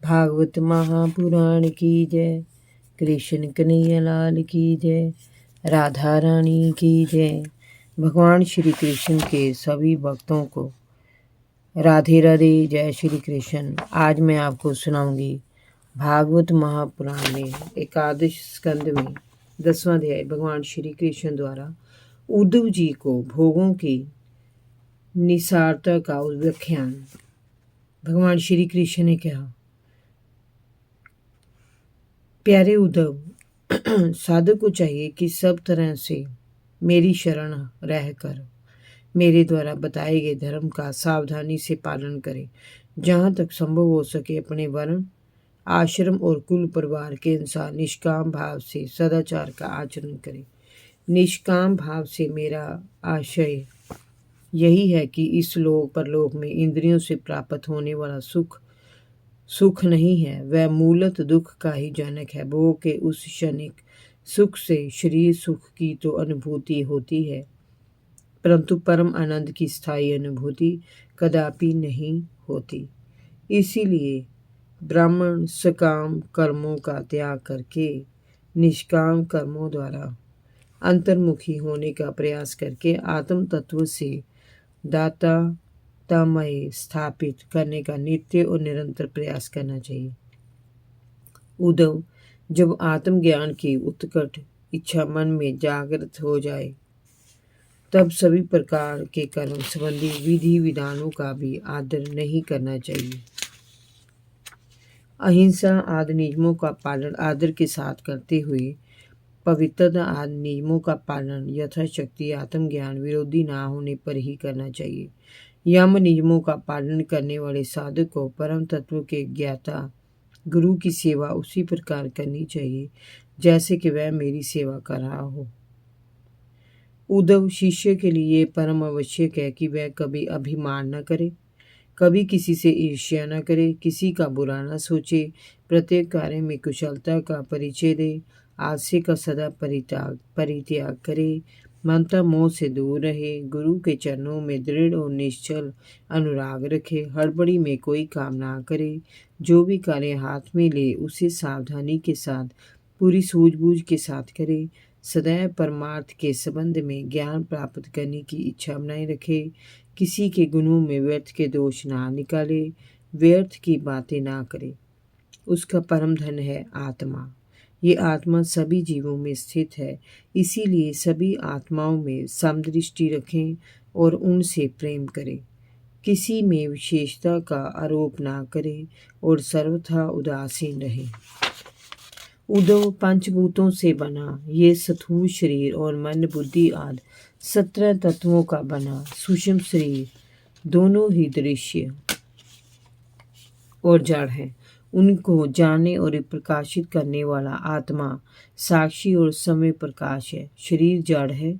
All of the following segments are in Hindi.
भागवत महापुराण की जय। कृष्ण कन्हैया लाल की जय। राधा रानी की जय। भगवान श्री कृष्ण के सभी भक्तों को राधे राधे, जय श्री कृष्ण। आज मैं आपको सुनाऊंगी भागवत महापुराण में एकादश स्कंद में 10वां अध्याय भगवान श्री कृष्ण द्वारा उद्धव जी को भोगों की निसारता का व्याख्यान। भगवान श्री कृष्ण ने कहा, प्यारे उद्धव, साधक को चाहिए कि सब तरह से मेरी शरण रहकर मेरे द्वारा बताए गए धर्म का सावधानी से पालन करे। जहाँ तक संभव हो सके अपने वर्ण, आश्रम और कुल परिवार के अनुसार निष्काम भाव से सदाचार का आचरण करे। निष्काम भाव से मेरा आशय यही है कि इस लोक परलोक में इंद्रियों से प्राप्त होने वाला सुख नहीं है, वह मूलत दुख का ही जनक है। भोग के उस क्षणिक सुख से शरीर सुख की तो अनुभूति होती है, परंतु परम आनंद की स्थायी अनुभूति कदापि नहीं होती। इसीलिए ब्राह्मण सकाम कर्मों का त्याग करके निष्काम कर्मों द्वारा अंतर्मुखी होने का प्रयास करके आत्म तत्व से दाता तमय स्थापित करने का नित्य और निरंतर प्रयास करना चाहिए। उद्धव, जब आत्मज्ञान की उत्कट इच्छा मन में जागृत हो जाए तब सभी प्रकार के कर्म संबंधी विधि विधानों का भी आदर नहीं करना चाहिए। अहिंसा आदि नियमों का पालन आदर के साथ करते हुए पवित्रता आदि नियमों का पालन यथाशक्ति आत्मज्ञान विरोधी ना होने पर ही करना चाहिए। यम नियमों का पालन करने वाले साधक को परम तत्व के ज्ञाता गुरु की सेवा उसी प्रकार करनी चाहिए जैसे कि वह मेरी सेवा कर रहा हो। उद्धव, शिष्य के लिए परम आवश्यक है कि वह कभी अभिमान न करे, कभी किसी से ईर्ष्या न करे, किसी का बुरा न सोचे, प्रत्येक कार्य में कुशलता का परिचय दे, आलस्य का सदा परित्याग करे, ममता मोह से दूर रहे, गुरु के चरणों में दृढ़ और निश्चल अनुराग रखे, हड़बड़ी में कोई काम ना करे, जो भी कार्य हाथ में ले उसे सावधानी के साथ पूरी सूझबूझ के साथ करे, सदैव परमार्थ के संबंध में ज्ञान प्राप्त करने की इच्छा बनाए रखे, किसी के गुणों में व्यर्थ के दोष ना निकाले, व्यर्थ की बातें ना करे। उसका परम धन है आत्मा। ये आत्मा सभी जीवों में स्थित है, इसीलिए सभी आत्माओं में समदृष्टि रखें और उनसे प्रेम करें। किसी में विशेषता का आरोप ना करें और सर्वथा उदासीन रहें। उद्धव, पंचभूतों से बना ये स्थूल शरीर और मन बुद्धि आदि 17 तत्वों का बना सूक्ष्म शरीर दोनों ही दृश्य और जड़ है। उनको जानने और प्रकाशित करने वाला आत्मा साक्षी और समय प्रकाश है। शरीर जड़ है,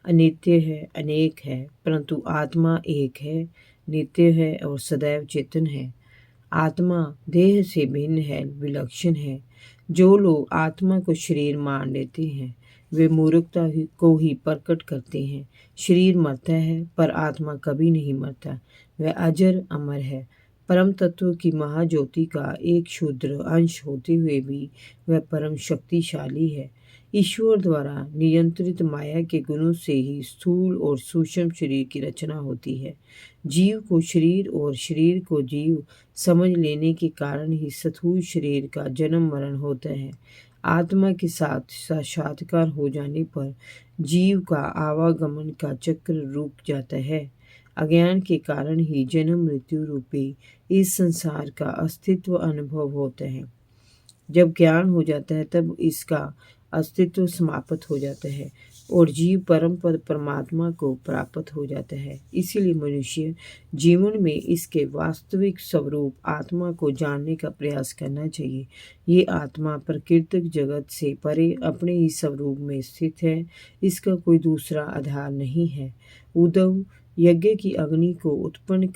अनित्य है, अनेक है, परंतु आत्मा एक है, नित्य है और सदैव चेतन है। आत्मा देह से भिन्न है, विलक्षण है। जो लोग आत्मा को शरीर मान लेते हैं वे मूर्खता को ही प्रकट करते हैं। शरीर मरता है पर आत्मा कभी नहीं मरता, वह अजर अमर है। परम तत्व की महाज्योति का एक क्षुद्र अंश होते हुए भी वह परम शक्तिशाली है। ईश्वर द्वारा नियंत्रित माया के गुणों से ही स्थूल और सूक्ष्म शरीर की रचना होती है। जीव को शरीर और शरीर को जीव समझ लेने के कारण ही स्थूल शरीर का जन्म मरण होता है। आत्मा के साथ साक्षात्कार हो जाने पर जीव का आवागमन का चक्र रुक जाता है। अज्ञान के कारण ही जन्म मृत्यु रूपी इस संसार का अस्तित्व अनुभव होता है। जब ज्ञान हो जाता है तब इसका अस्तित्व समाप्त हो जाता है और जीव परम पद परमात्मा को प्राप्त हो जाता है। इसीलिए मनुष्य जीवन में इसके वास्तविक स्वरूप आत्मा को जानने का प्रयास करना चाहिए। ये आत्मा प्राकृतिक जगत से परे अपने ही स्वरूप में स्थित है, इसका कोई दूसरा आधार नहीं है। उद्धव, यज्ञ की अग्नि को उत्पन्न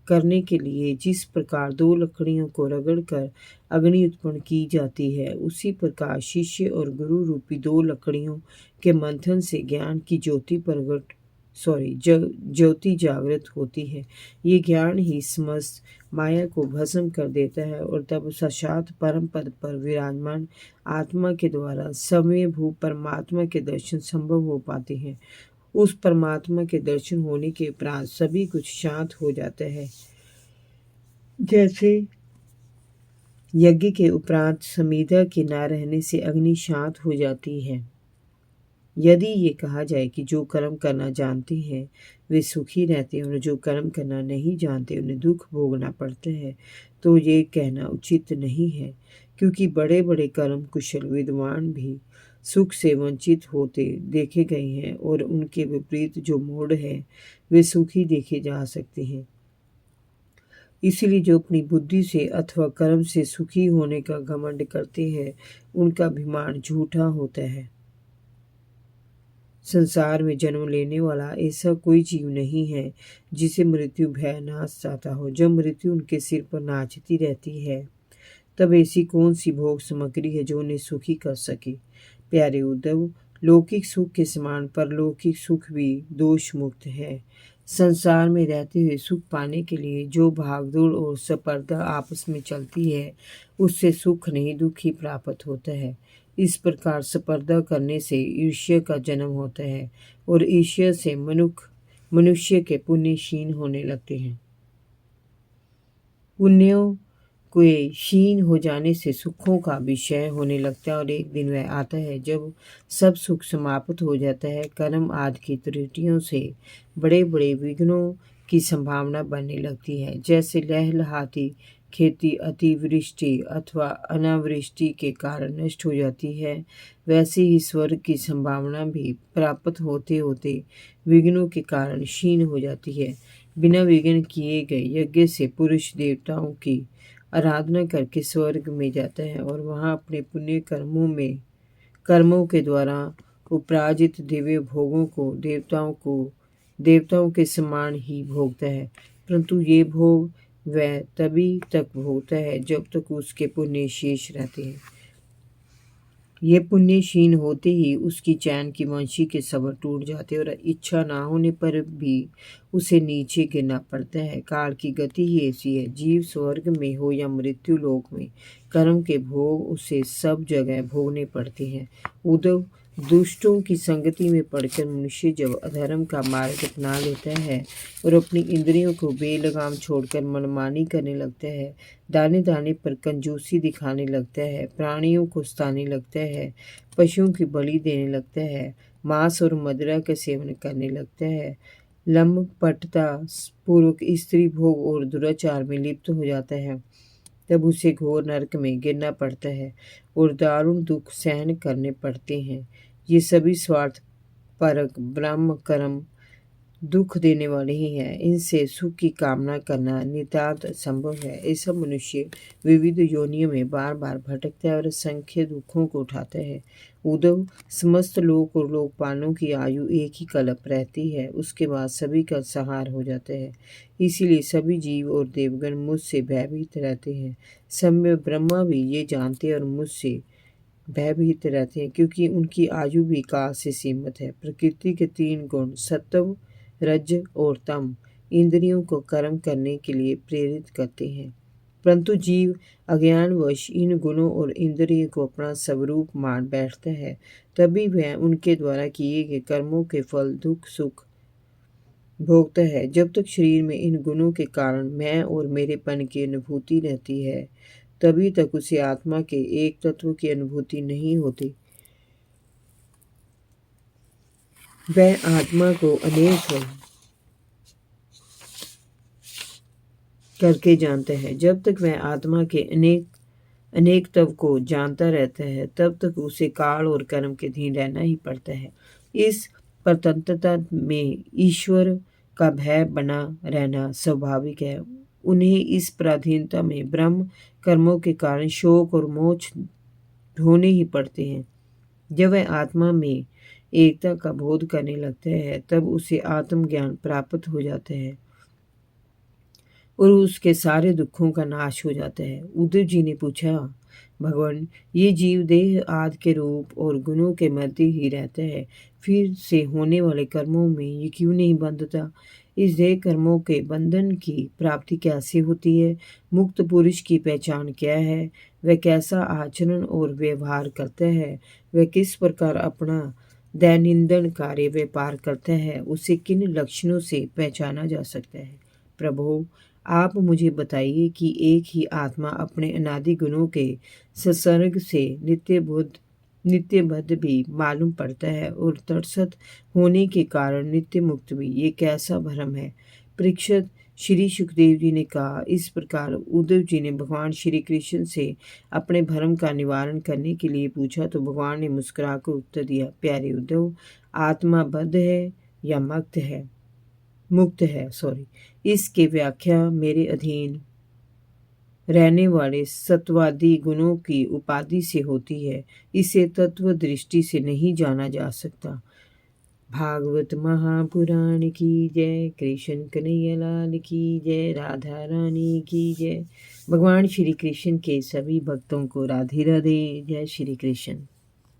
करने के लिए जिस प्रकार 2 लकड़ियों को रगड़कर अग्नि उत्पन्न की जाती है, उसी प्रकार शिष्य और गुरु रूपी 2 लकड़ियों के मंथन से ज्ञान की ज्योति प्रकट ज्योति जागृत होती है। ये ज्ञान ही समस्त माया को भस्म कर देता है और तब साक्षात परम पद पर विराजमान आत्मा के द्वारा स्वयंभू परमात्मा के दर्शन संभव हो पाते हैं। उस परमात्मा के दर्शन होने के उपरांत सभी कुछ शांत हो जाता है। जैसे यज्ञ के उपरांत समीधा के न रहने से अग्नि शांत हो जाती है। यदि ये कहा जाए कि जो कर्म करना जानते हैं वे सुखी रहते हैं और जो कर्म करना नहीं जानते उन्हें दुख भोगना पड़ता है, तो ये कहना उचित नहीं है, क्योंकि बड़े बड़े कर्म कुशल विद्वान भी सुख से वंचित होते देखे गए हैं और उनके विपरीत जो मूढ़ है वे सुखी देखे जा सकते हैं। इसलिए जो अपनी बुद्धि से अथवा कर्म से सुखी होने का घमंड करते हैं उनका अभिमान झूठा होता है। संसार में जन्म लेने वाला ऐसा कोई जीव नहीं है जिसे मृत्यु भय ना जाता हो। जब मृत्यु उनके सिर पर नाचती रहती है तब ऐसी कौन सी भोग सामग्री है जो उन्हें सुखी कर सके। प्यारे उद्धव, लौकिक सुख के समान परलौकिक सुख भी दोष मुक्त है। संसार में रहते हुए सुख पाने के लिए जो भागदौड़ और स्पर्धा आपस में चलती है उससे सुख नहीं दुख ही प्राप्त होता है। इस प्रकार स्पर्धा करने से ईर्ष्या का जन्म होता है और ईर्ष्या से मनुष्य के पुण्य क्षीण होने लगते हैं। पुण्यों के क्षीण हो जाने से सुखों का विषय होने लगता है और एक दिन वह आता है जब सब सुख समाप्त हो जाता है। कर्म आदि की त्रुटियों से बड़े बड़े विघ्नों की संभावना बनने लगती है। जैसे लहलहाती खेती अतिवृष्टि अथवा अनावृष्टि के कारण नष्ट हो जाती है, वैसे ही स्वर्ग की संभावना भी प्राप्त होते होते विघ्नों के कारण क्षीण हो जाती है। बिना विघ्न किए गए यज्ञ से पुरुष देवताओं की आराधना करके स्वर्ग में जाता है और वहाँ अपने पुण्य कर्मों के द्वारा उपराजित दिव्य भोगों को देवताओं के समान ही भोगता है। परंतु ये भोग वह तभी तक भोगता है जब तक उसके पुण्य शेष रहते हैं। ये पुण्य क्षीण होते ही उसकी चैन की वंशी के सबर टूट जाते और इच्छा ना होने पर भी उसे नीचे गिरना पड़ता है। काल की गति ही ऐसी है। जीव स्वर्ग में हो या मृत्यु लोक में, कर्म के भोग उसे सब जगह भोगने पड़ते हैं। उद्धव, दुष्टों की संगति में पड़कर मनुष्य जब अधर्म का मार्ग अपना लेता है और अपनी इंद्रियों को बेलगाम छोड़कर मनमानी करने लगता है, दाने दाने पर कंजूसी दिखाने लगता है, प्राणियों को सताने लगता है, पशुओं की बलि देने लगता है, मांस और मदिरा का सेवन करने लगता है, लंपटता पूर्वक स्त्री भोग और दुराचार में लिप्त हो जाता है, तब उसे घोर नरक में गिरना पड़ता है और दारुण दुख सहन करने पड़ते हैं। ये सभी स्वार्थ परक ब्रह्म कर्म दुख देने वाले ही हैं। इनसे सुख की कामना करना नितांत असंभव है। ऐसा मनुष्य विविध योनियों में बार बार भटकता है और असंख्य दुखों को उठाता है। उद्धव, समस्त लोक और लोकपालों की आयु एक ही कल्प रहती है, उसके बाद सभी का संहार हो जाता है। इसीलिए सभी जीव और देवगण मुझसे भयभीत रहते हैं। सम्य ब्रह्मा भी ये जानते हैं और मुझसे भयभीत रहते हैं, क्योंकि उनकी आयु भी काल से सीमित है। प्रकृति के 3 गुण सत्व रज और तम इंद्रियों को कर्म करने के लिए प्रेरित करते हैं, परंतु जीव अज्ञानवश इन गुणों और इंद्रियों को अपना स्वरूप मान बैठता है। तभी वह उनके द्वारा किए गए कर्मों के फल दुख सुख भोगता है। जब तक शरीर में इन गुणों के कारण मैं और मेरेपन की अनुभूति रहती है, तभी तक उसे आत्मा के एक तत्व की अनुभूति नहीं होती। वह आत्मा को अनेक करके जानता है। जब तक वह आत्मा के अनेक तत्व को जानता रहता है, तब तक उसे काल और कर्म के अधीन रहना ही पड़ता है। इस परतंत्रता में ईश्वर का भय बना रहना स्वाभाविक है। उन्हें इस पराधीनता में ब्रह्म कर्मों के कारण शोक और मोक्ष ढोने ही पड़ते हैं। जब वह आत्मा में एकता का बोध करने लगता है, तब उसे आत्मज्ञान प्राप्त हो जाता है। और उसके सारे दुखों का नाश हो जाता है। उद्धव जी ने पूछा, भगवान, ये जीव देह आदि के रूप और गुणों के मध्य ही रहता है, फिर से होने वाले कर्मों में ये क्यों नहीं बंधता? इस देह कर्मों के बंधन की प्राप्ति कैसे होती है? मुक्त पुरुष की पहचान क्या है? वह कैसा आचरण और व्यवहार करता है? वह किस प्रकार अपना दैनंदिन कार्य व्यापार करता है? उसे किन लक्षणों से पहचाना जा सकता है? प्रभु, आप मुझे बताइए कि एक ही आत्मा अपने अनादि गुणों के संसर्ग से नित्यबद्ध भी मालूम पड़ता है और तटस्थ होने के कारण नित्य मुक्त भी। ये कैसा भ्रम है? परीक्षित, श्री सुखदेव जी ने कहा, इस प्रकार उद्धव जी ने भगवान श्री कृष्ण से अपने भ्रम का निवारण करने के लिए पूछा तो भगवान ने मुस्कुराकर उत्तर दिया, प्यारे उद्धव, आत्मा बद्ध है या मुक्त है इसकी व्याख्या मेरे अधीन रहने वाले सत्वादी गुणों की उपाधि से होती है। इसे तत्व दृष्टि से नहीं जाना जा सकता। भागवत महापुराण की जय। कृष्ण कन्हैया लाल की जय। राधा रानी की जय। भगवान श्री कृष्ण के सभी भक्तों को राधे राधे। जय श्री कृष्ण।